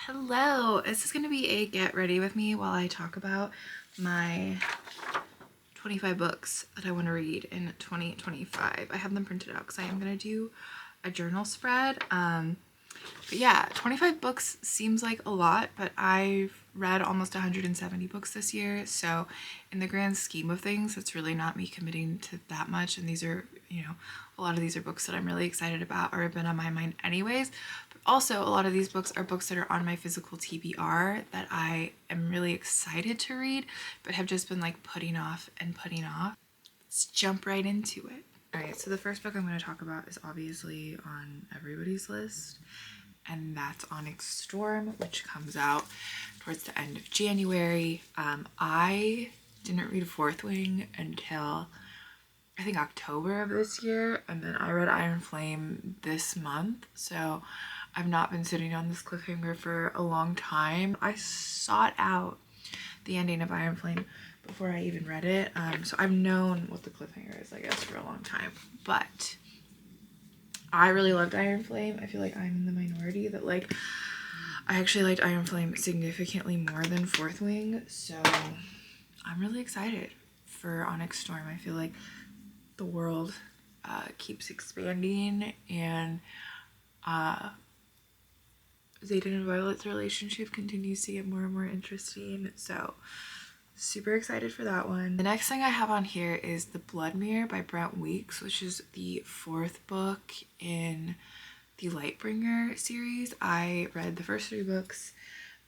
Hello, this is going to be a get ready with me while I talk about my 25 books that I want to read in 2025. I have them printed out because I am going to do a journal spread. But yeah, 25 books seems like a lot, but I've read almost 170 books this year. So in the grand scheme of things, it's really not me committing to that much. And these are, a lot of these are books that I'm really excited about or have been on my mind anyways. But also a lot of these books are books that are on my physical TBR that I am really excited to read, but have just been like putting off and putting off. Let's jump right into it. All right, so the first book I'm going to talk about is obviously on everybody's list, and that's Onyx Storm, which comes out towards the end of January. I didn't read Fourth Wing until I think October of this year, and then I read Iron Flame this month, so I've not been sitting on this cliffhanger for a long time. I sought out the ending of Iron Flame before I even read it, so I've known what the cliffhanger is, I guess, for a long time, but I really loved Iron Flame. I feel like I'm in the minority that I actually liked Iron Flame significantly more than Fourth Wing, so I'm really excited for Onyx Storm. I feel like the world keeps expanding, and Xaden and Violet's relationship continues to get more and more interesting, so super excited for that one. The next thing I have on here is The Blood Mirror by Brent Weeks, which is the fourth book in the Lightbringer series. I read the first three books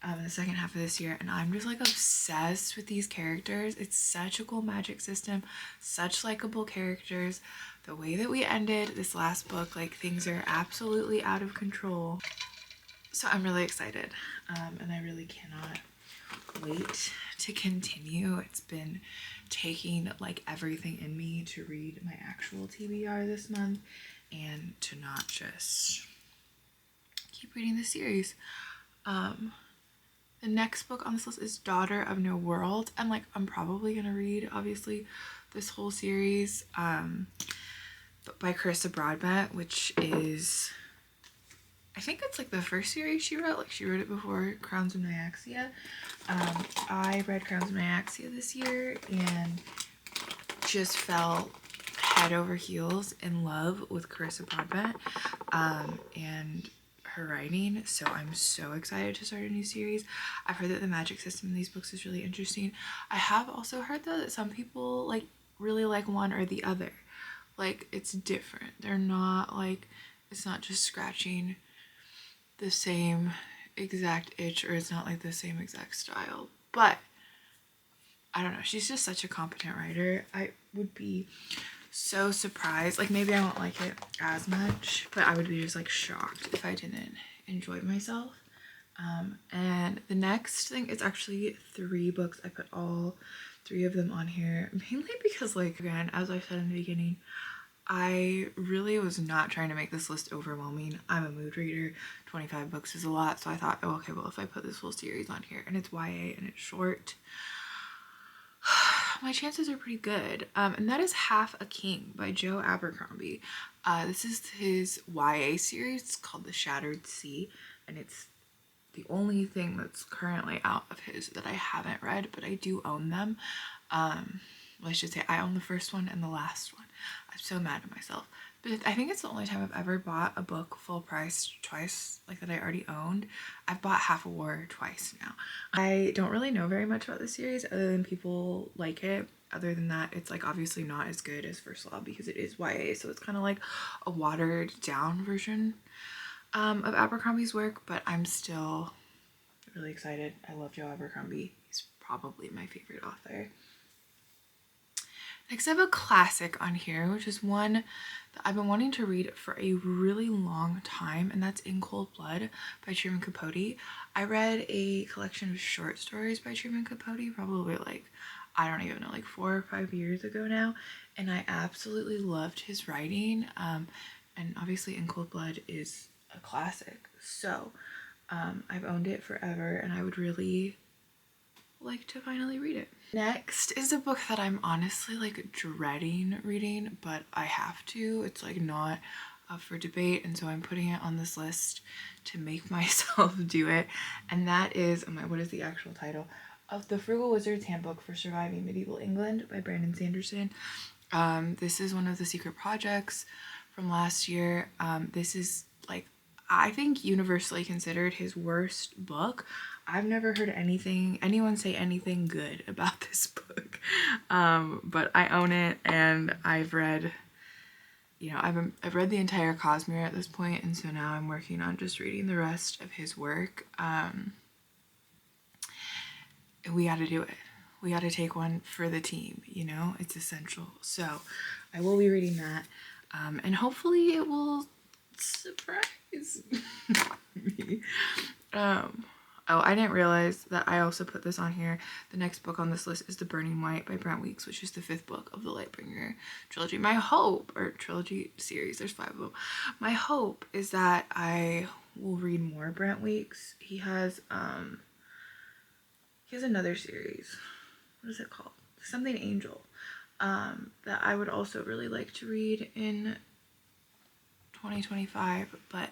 in the second half of this year, and I'm just like obsessed with these characters. It's such a cool magic system, such likable characters. The way that we ended this last book, like, things are absolutely out of control. So I'm really excited, and I really cannot wait to continue. It's been taking like everything in me to read my actual TBR this month and to not just keep reading the series. The next book on this list is Daughter of No World, and like I'm probably gonna read obviously this whole series by Carissa Broadbent, which is, I think it's like the first series she wrote. Like she wrote it before Crowns of Nyaxia. I read Crowns of Nyaxia this year and just fell head over heels in love with Carissa Broadbent and her writing. So I'm so excited to start a new series. I've heard that the magic system in these books is really interesting. I have also heard though that some people like really like one or the other. Like it's different. They're not like, it's not just scratching the same exact itch, or it's not like the same exact style, but I don't know, she's just such a competent writer. I would be so surprised, like maybe I won't like it as much, but I would be just like shocked if I didn't enjoy myself. And the next thing is actually three books. I put all three of them on here mainly because, like, again, as I said in the beginning, I really was not trying to make this list overwhelming. I'm a mood reader. 25 books is a lot, so I thought, oh, okay, well, if I put this whole series on here and it's YA and it's short, my chances are pretty good. And that is Half a King by Joe Abercrombie. This is his YA series. It's called The Shattered Sea, and it's the only thing that's currently out of his that I haven't read, but I do own them. Well, I should say I own the first one and the last one. I'm so mad at myself. But I think it's the only time I've ever bought a book full price twice, like that I already owned. I've bought Half a War twice now. I don't really know very much about the series other than people like it. Other than that, it's like obviously not as good as First Law because it is YA, so it's kind of like a watered down version of Abercrombie's work, but I'm still really excited. I love Joe Abercrombie. He's probably my favorite author. Next, I have a classic on here, which is one that I've been wanting to read for a really long time, and that's In Cold Blood by Truman Capote. I read a collection of short stories by Truman Capote probably like, I don't even know, like 4 or 5 years ago now, and I absolutely loved his writing. And obviously In Cold Blood is a classic, so I've owned it forever, and I would really like to finally read it. Next is a book that I'm honestly like dreading reading, but I have to. It's like not up for debate, and so I'm putting it on this list to make myself do it. And that is, what is the actual title? Of The Frugal Wizard's Handbook for Surviving Medieval England by Brandon Sanderson. This is one of the secret projects from last year. This is like, I think, universally considered his worst book. I've never heard anyone say anything good about this book. But I own it, and I've read, I've read the entire Cosmere at this point, and so now I'm working on just reading the rest of his work. We got to do it. We got to take one for the team, it's essential. So I will be reading that, and hopefully it will surprise me. Oh, I didn't realize that I also put this on here. The next book on this list is The Burning White by Brent Weeks, which is the 5th book of the Lightbringer trilogy. My hope, or trilogy series, there's 5 of them. My hope is that I will read more Brent Weeks. He has another series. What is it called? Something Angel. That I would also really like to read in 2025, but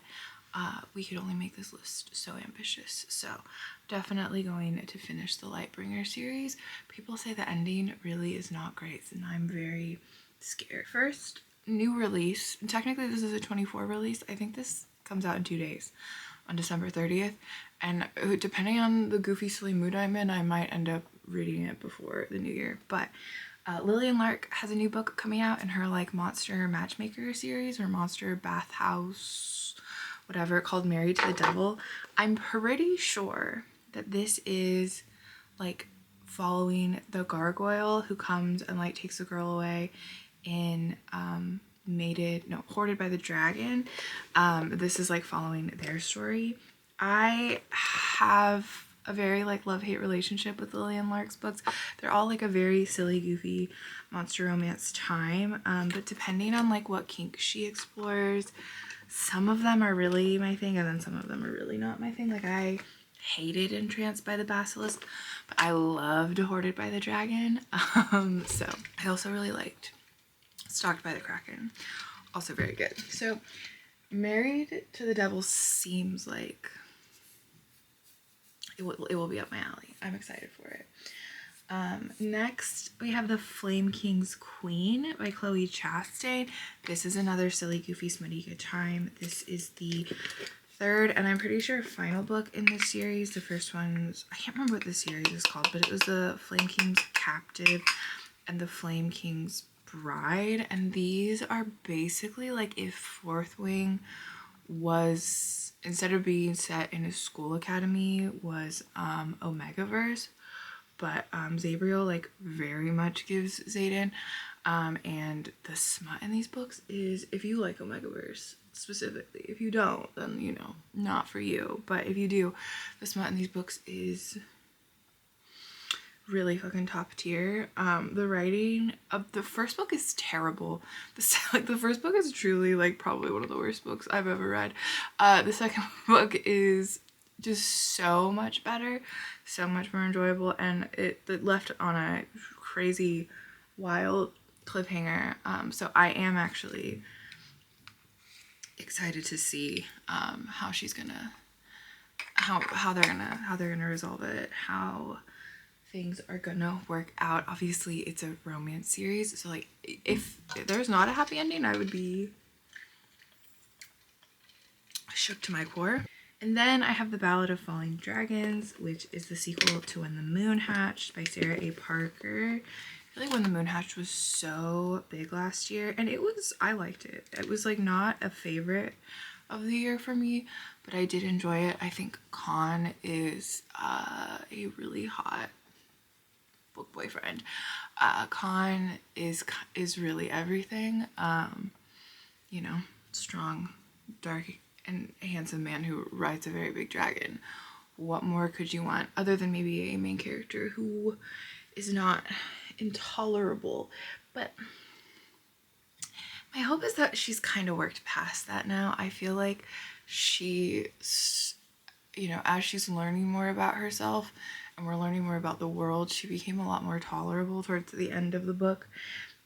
we could only make this list so ambitious. So definitely going to finish the Lightbringer series. People say the ending really is not great, and I'm very scared. First new release, technically this is a 24 release. I think this comes out in 2 days on December 30th, and depending on the goofy silly mood I'm in, I might end up reading it before the new year. But Lillian Lark has a new book coming out in her like monster matchmaker series, or monster bathhouse, whatever, called Married to the Devil. I'm pretty sure that this is like following the gargoyle who comes and like takes the girl away in Hoarded by the Dragon. This is like following their story. I have a very like love-hate relationship with Lillian Lark's books. They're all like a very silly, goofy monster romance time, but depending on like what kink she explores, some of them are really my thing, and then some of them are really not my thing. Like, I hated Entranced by the Basilisk, but I loved Hoarded by the Dragon. So I also really liked Stalked by the Kraken. Also very good. So Married to the Devil seems like it will be up my alley. I'm excited for it. Next, we have The Flame King's Queen by Chloe Chastain. This is another silly, goofy, smutty good time. This is the 3rd, and I'm pretty sure final book in this series. The first one's, I can't remember what the series is called, but it was The Flame King's Captive and The Flame King's Bride. And these are basically like if Fourth Wing was, instead of being set in a school academy, was Omegaverse. But Zabriel like very much gives Xaden, and the smut in these books is, if you like Omegaverse specifically, if you don't, then not for you. But if you do, the smut in these books is really fucking top tier. The writing of the first book is terrible. The first book is truly like probably one of the worst books I've ever read. The second book is just so much better, so much more enjoyable, and it left on a crazy wild cliffhanger. So I am actually excited to see how she's gonna how they're gonna resolve it, how things are gonna work out. Obviously it's a romance series, so like if there's not a happy ending, I would be shook to my core. And then I have The Ballad of Falling Dragons, which is the sequel to When the Moon Hatched by Sarah A. Parker. I feel like When the Moon Hatched was so big last year, and I liked it. It was like not a favorite of the year for me, but I did enjoy it. I think Khan is a really hot book boyfriend. Khan is really everything. Strong, dark, and handsome man who rides a very big dragon. What more could you want other than maybe a main character who is not intolerable? But my hope is that she's kind of worked past that now. I feel like she, as she's learning more about herself and we're learning more about the world, she became a lot more tolerable towards the end of the book.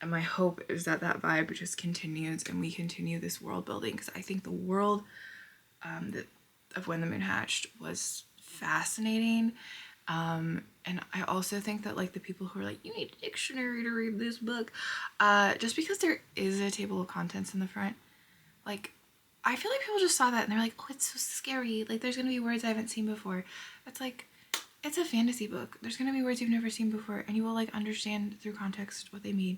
And my hope is that that vibe just continues and we continue this world building, because I think the world of When the Moon Hatched was fascinating. And I also think that like the people who are like, you need a dictionary to read this book, just because there is a table of contents in the front, like I feel like people just saw that and they're like, oh, it's so scary. Like there's gonna be words I haven't seen before. It's like, it's a fantasy book. There's gonna be words you've never seen before and you will like understand through context what they mean.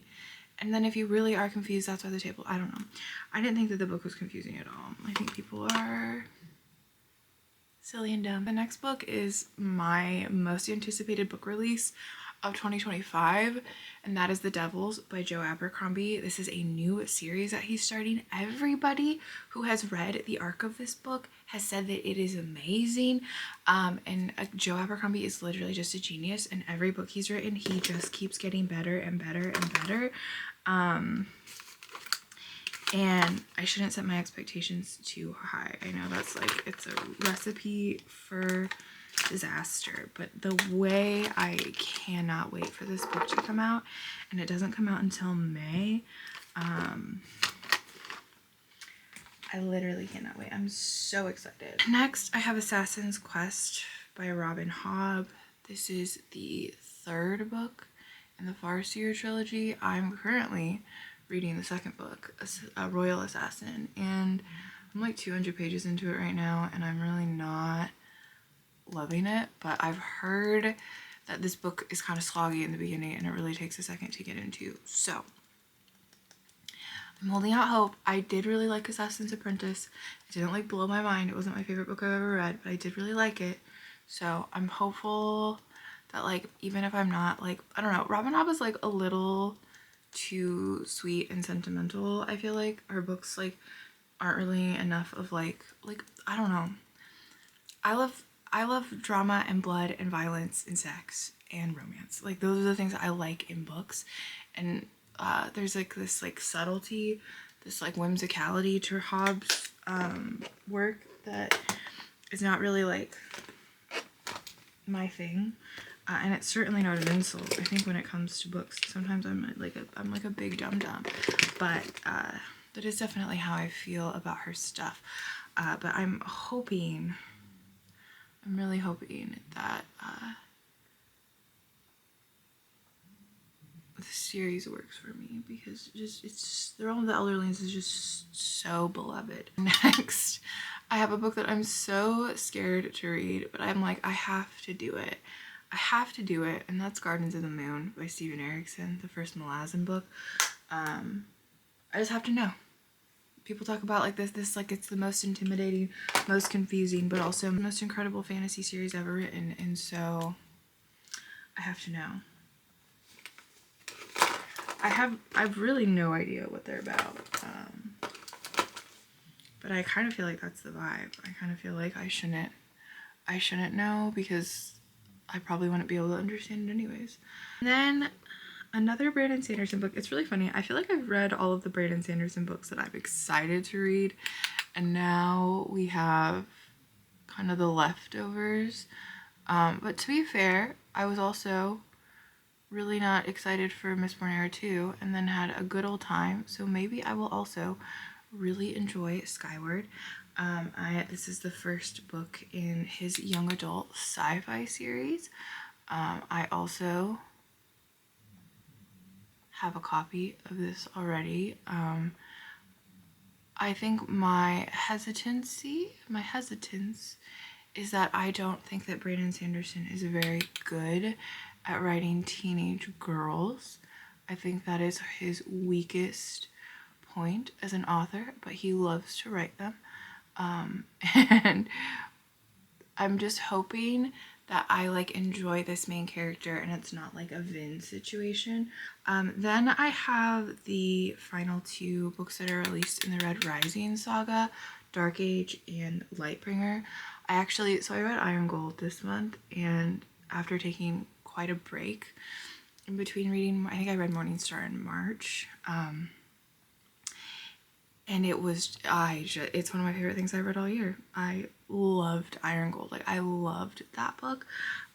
And then if you really are confused, that's why the table, I don't know. I didn't think that the book was confusing at all. I think people are silly and dumb. The next book is my most anticipated book release of 2025, and that is The Devils by Joe Abercrombie. This is a new series that he's starting. Everybody who has read the arc of this book has said that it is amazing, and Joe Abercrombie is literally just a genius, and every book he's written, he just keeps getting better and better and better. And I shouldn't set my expectations too high. I know that's like, it's a recipe for disaster, but the way I cannot wait for this book to come out, and it doesn't come out until May. I literally cannot wait. I'm so excited. Next, I have Assassin's Quest by Robin Hobb. This is the third book in the Farseer trilogy. I'm currently reading the second book, A Royal Assassin, and I'm like 200 pages into it right now, and I'm really not loving it, but I've heard that this book is kind of sloggy in the beginning and it really takes a second to get into, so I'm holding out hope. I did really like Assassin's Apprentice. It didn't like blow my mind. It wasn't my favorite book I've ever read, but I did really like it, so I'm hopeful that like, even if I'm not like, I don't know, Robin Hobb is like a little too sweet and sentimental. I feel like her books like aren't really enough of like I don't know. I love drama and blood and violence and sex and romance. Like those are the things that I like in books, and there's like this like subtlety, this like whimsicality to Hobbs' work that is not really like my thing. And it's certainly not an insult. I think when it comes to books, sometimes I'm like a big dum-dum, but that is definitely how I feel about her stuff. But I'm really hoping that the series works for me, because The Realm of the Elderlings is just so beloved. Next, I have a book that I'm so scared to read, but I'm like, I have to do it. I have to do it, and that's Gardens of the Moon by Steven Erikson, the first Malazan book. I just have to know. People talk about like this like it's the most intimidating, most confusing, but also the most incredible fantasy series ever written, and so I have to know. I've really no idea what they're about, but I kind of feel like that's the vibe. I kind of feel like I shouldn't know, because I probably wouldn't be able to understand it anyways. And then another Brandon Sanderson book. It's really funny. I feel like I've read all of the Brandon Sanderson books that I'm excited to read, and now we have kind of the leftovers. But to be fair, I was also really not excited for Mistborn Era 2 and then had a good old time, so maybe I will also really enjoy Skyward. This is the first book in his young adult sci-fi series. I also have a copy of this already. I think my hesitance is that I don't think that Brandon Sanderson is very good at writing teenage girls. I think that is his weakest point as an author, but he loves to write them. And I'm just hoping that I like enjoy this main character and it's not like a Vin situation. Then I have the final two books that are released in the Red Rising saga, Dark Age and Lightbringer. I read Iron Gold this month, and after taking quite a break in between reading, I think I read Morningstar in March. And it's one of my favorite things I've read all year. I loved Iron Gold. Like, I loved that book.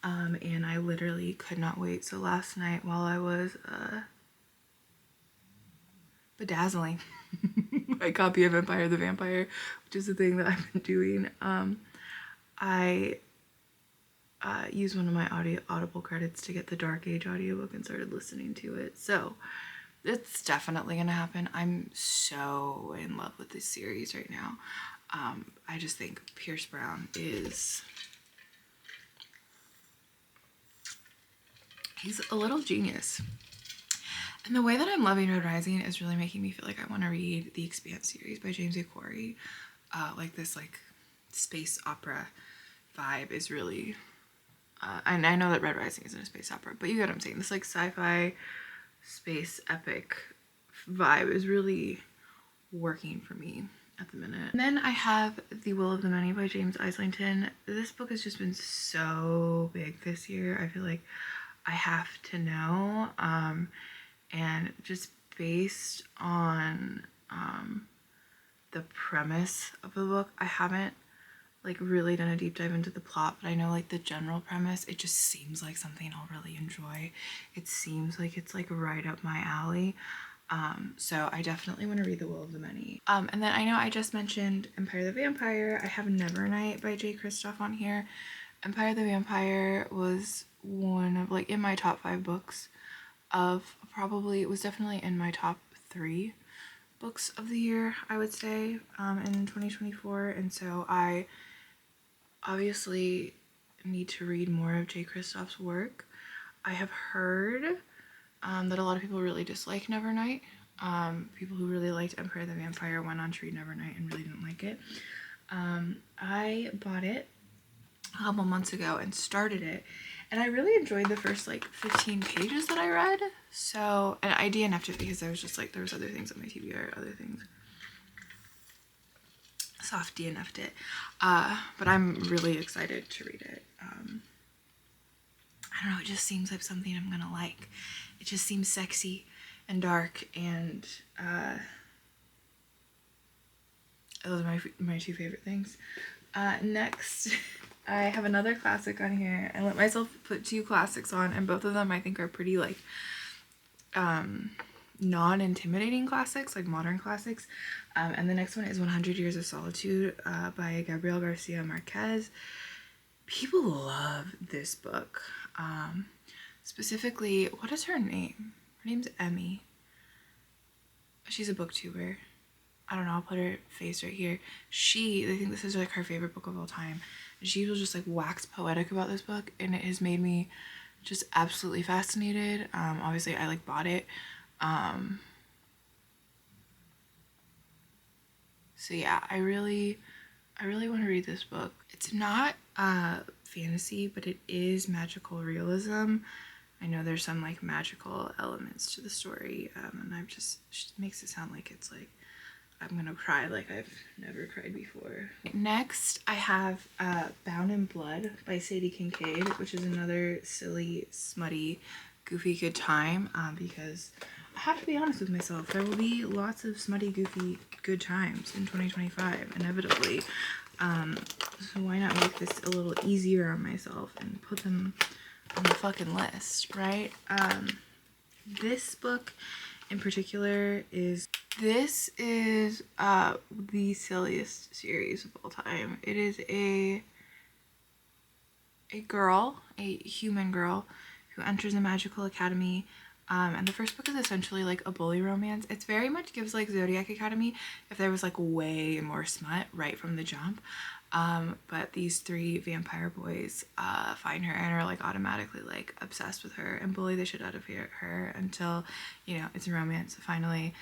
And I literally could not wait. So last night while I was bedazzling my copy of Empire the Vampire, which is the thing that I've been doing. I used one of my Audible credits to get the Dark Age audiobook and started listening to it. So it's definitely gonna happen. I'm so in love with this series right now. I just think Pierce Brown is... he's a little genius. And the way that I'm loving Red Rising is really making me feel like I want to read the Expanse series by James A. Corey. Like this like space opera vibe is really... and I know that Red Rising isn't a space opera, but you get what I'm saying. This like sci-fi space epic vibe is really working for me at the minute. And then I have The Will of the Many by James Islington. This book has just been so big this year. I feel like I have to know. And just based on the premise of the book, I haven't like really done a deep dive into the plot, but I know like the general premise, it just seems like something I'll really enjoy. It seems like it's like right up my alley. So I definitely want to read The Will of the Many. And then I know I just mentioned Empire the Vampire. I have Nevernight by Jay Kristoff on here. Empire the Vampire was one of like in my top 5 books of probably, it was definitely in my top 3 books of the year, I would say, in 2024. And so I obviously need to read more of Jay Kristoff's work. I have heard that a lot of people really dislike Nevernight. People who really liked Empire the Vampire went on to read Nevernight and really didn't like it. I bought it a couple months ago and started it, and I really enjoyed the first like 15 pages that I read. So, and I DNF'd it because I was just like, there was other things on my TBR, other things. Soft DNF'd it. But I'm really excited to read it. I don't know, it just seems like something I'm gonna like. It just seems sexy and dark, and those are my 2 favorite things. Next, I have another classic on here. I let myself put 2 classics on, and both of them I think are pretty like non-intimidating classics, like modern classics. And the next one is 100 Years of Solitude by Gabriel Garcia Marquez. People love this book. Specifically, what is her name? Her name's Emmy. She's a booktuber. I don't know, I'll put her face right here. I think this is like her favorite book of all time. She was just like wax poetic about this book, and it has made me just absolutely fascinated. Obviously I like bought it. So yeah, I really want to read this book. It's not fantasy, but it is magical realism. I know there's some like magical elements to the story, and she makes it sound like it's like I'm gonna cry like I've never cried before. Next, I have Bound in Blood by Sadie Kincaid, which is another silly, smutty, goofy good time, because I have to be honest with myself, there will be lots of smutty, goofy good times in 2025, inevitably. So why not make this a little easier on myself and put them on the fucking list, right? This book in particular is the silliest series of all time. It is a human girl who enters a magical academy, and the first book is essentially like a bully romance. It's very much gives like Zodiac Academy if there was like way more smut right from the jump. But these 3 vampire boys find her and are like automatically like obsessed with her and bully the shit out of her until, you know, it's a romance. Finally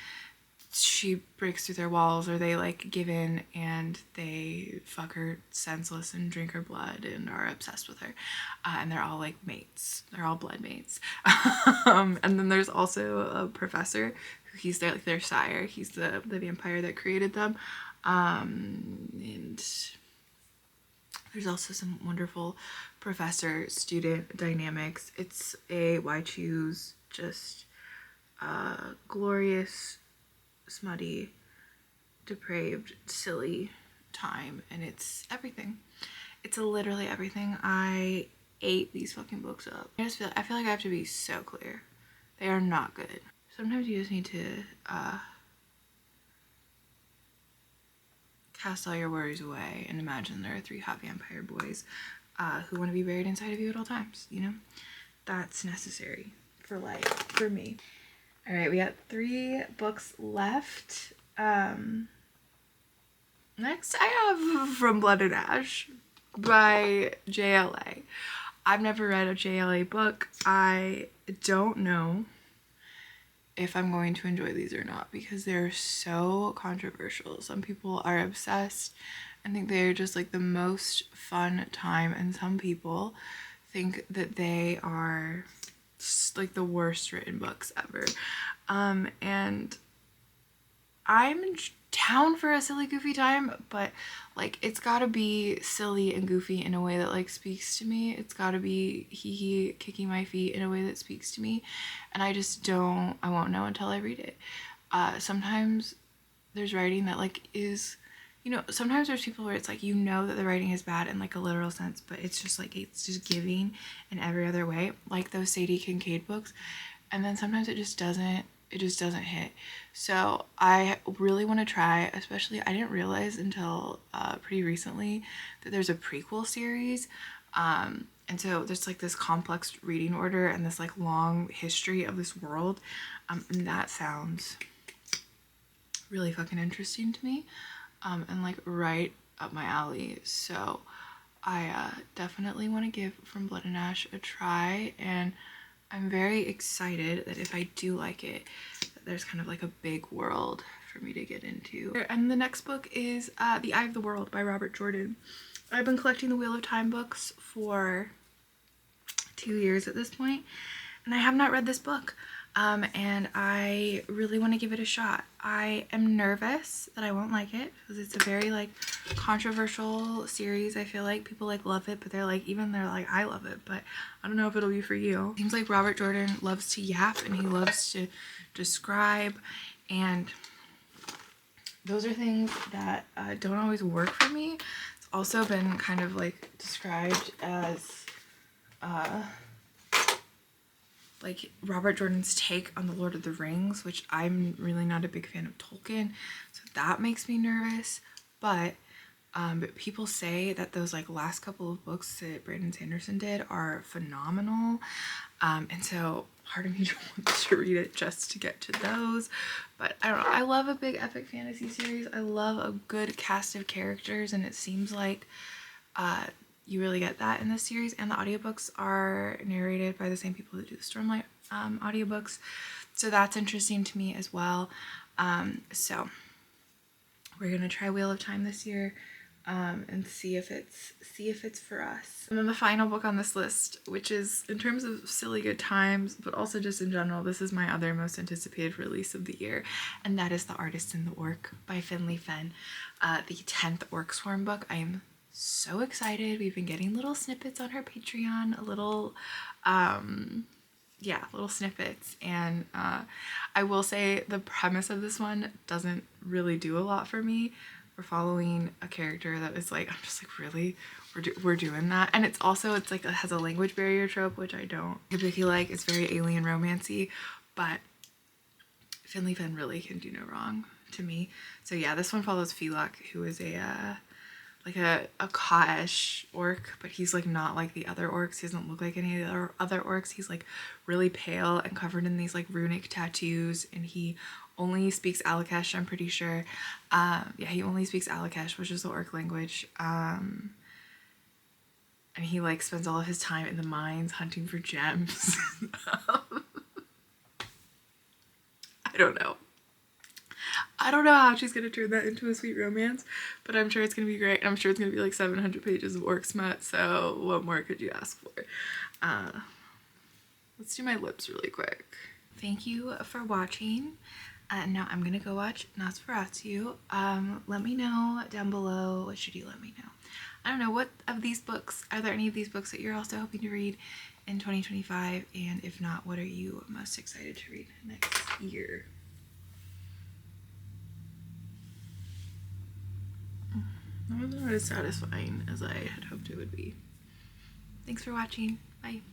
she breaks through their walls, or they like give in and they fuck her senseless and drink her blood and are obsessed with her, and they're all like mates, they're all blood mates. And then there's also a professor who he's their sire, he's the vampire that created them, and there's also some wonderful professor-student dynamics. It's a why choose, just glorious, smutty, depraved, silly time, and it's everything. It's literally everything. I ate these fucking books up. I feel like I have to be so clear. They are not good. Sometimes you just need to cast all your worries away and imagine there are 3 hot vampire boys who want to be buried inside of you at all times, you know? That's necessary for life, for me. All right, we got 3 books left. Next I have From Blood and Ash by JLA. I've never read a JLA book. I don't know if I'm going to enjoy these or not because they're so controversial. Some people are obsessed and think they're just like the most fun time, and some people think that they are just like the worst written books ever. And I'm down for a silly goofy time, but like it's gotta be silly and goofy in a way that like speaks to me. It's gotta be hee kicking my feet in a way that speaks to me, and I won't know until I read it. Sometimes there's writing that like is, you know, sometimes there's people where it's like, you know, that the writing is bad in like a literal sense, but it's just like, it's just giving in every other way, like those Sadie Kincaid books. And then sometimes it just doesn't hit. So I really want to try, especially I didn't realize until pretty recently that there's a prequel series, and so there's like this complex reading order and this like long history of this world, and that sounds really fucking interesting to me, and like right up my alley. So I definitely want to give From Blood and Ash a try, and I'm very excited that if I do like it, that there's kind of like a big world for me to get into. And the next book is The Eye of the World by Robert Jordan. I've been collecting the Wheel of Time books for 2 years at this point, and I have not read this book. And I really want to give it a shot. I am nervous that I won't like it because it's a very like controversial series. I feel like people like love it, but they're like I love it, but I don't know if it'll be for you. Seems like Robert Jordan loves to yap and he loves to describe, and those are things that don't always work for me. It's also been kind of like described as like Robert Jordan's take on the Lord of the Rings, which I'm really not a big fan of Tolkien, so that makes me nervous. But people say that those like last couple of books that Brandon Sanderson did are phenomenal, and so part of me wants to read it just to get to those. But I don't know, I love a big epic fantasy series. I love a good cast of characters, and it seems like you really get that in this series, and the audiobooks are narrated by the same people that do the Stormlight audiobooks, so that's interesting to me as well. So we're gonna try Wheel of Time this year, and see if it's for us. And then the final book on this list, which is in terms of silly good times, but also just in general, this is my other most anticipated release of the year, and that is The Artist and the Orc by Finley Fenn, the 10th Orc Swarm book. I am so excited. We've been getting little snippets on her Patreon, little snippets, and I will say the premise of this one doesn't really do a lot for me. We're following a character that is like, I'm just like, really, we're doing that. And it's like it has a language barrier trope, which I don't typically like. It's very alien romancy, but Finley Fenn really can do no wrong to me. So yeah, this one follows Filok, who is a Kaesh orc, but he's like not like the other orcs. He doesn't look like any of the other orcs. He's like really pale and covered in these like runic tattoos, and he only speaks Alakesh, I'm pretty sure. He only speaks Alakesh, which is the orc language. And he like spends all of his time in the mines hunting for gems. I don't know how she's gonna turn that into a sweet romance, but I'm sure it's gonna be great. I'm sure it's gonna be like 700 pages of orc smut, so what more could you ask for? Let's do my lips really quick. Thank you for watching. Now I'm gonna go watch Nosferatu. Let me know down below, what should you let me know? I don't know, what of these books, are there any of these books that you're also hoping to read in 2025? And if not, what are you most excited to read next year? That was not as satisfying as I had hoped it would be. Thanks for watching. Bye.